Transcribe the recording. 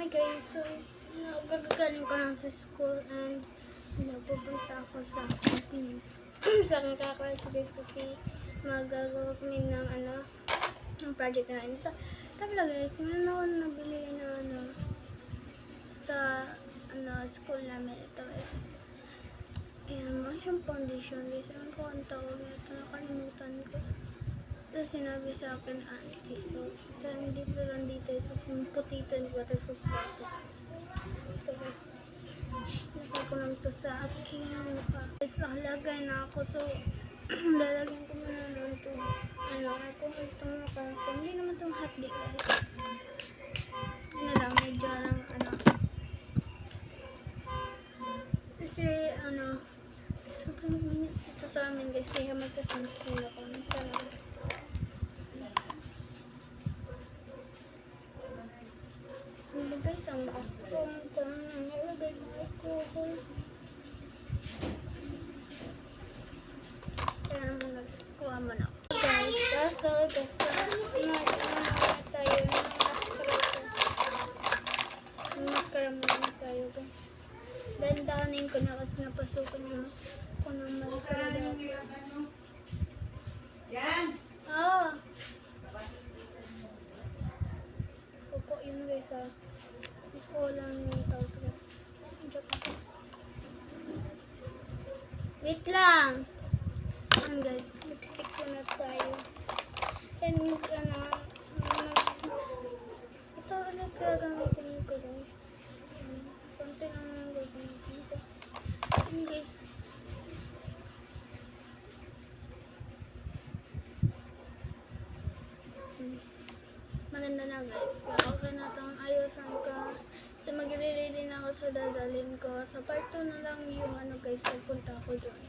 guys, so nagagaling ko lang sa school and pupunta ako sa office sa aking kaklase guys kasi magagawa kami ng ng project na sa tabla guys. Meron ako nabili na sa school namin. Ito is ayan, mga siyang foundation guys. Ayan ko ang tawag nito, nakalimutan ko. So, sinabi sa akin auntie. So, isang dito lang dito is potato and butterfruit purple. So, guys, ilagay ko lang ito sa aking mukha. Guys, nakalagay na ako. So, lalagyan ko muna lang ito. Kung itong mukha ko. Hindi naman itong hotdi, guys. Lang, medyo lang, Kasi, sobrang minute dito sa amin, guys. Kaya magsa-sunscreen ako. Talaga. Guys, ang akong nalagay na ako. Kaya naman nag-squaw mo na. Guys, tapos talaga sa tayo ng mascara muna tayo guys. Dandanin ko na kasi napasukan na ako ng mascara. Yan! Opo, yun guys ko lang yung tawag. Wait lang! Ayan guys, lipstick ko na tayo. And ito ulit gagamitin ko guys. Konti lang gagamitin ko. Ayan guys. Maganda na guys. Okay na itong ayusan ko. So magre-ready na ako sa dadalhin ko. Sa part 2 na lang yung guys, pagpunta ko doon.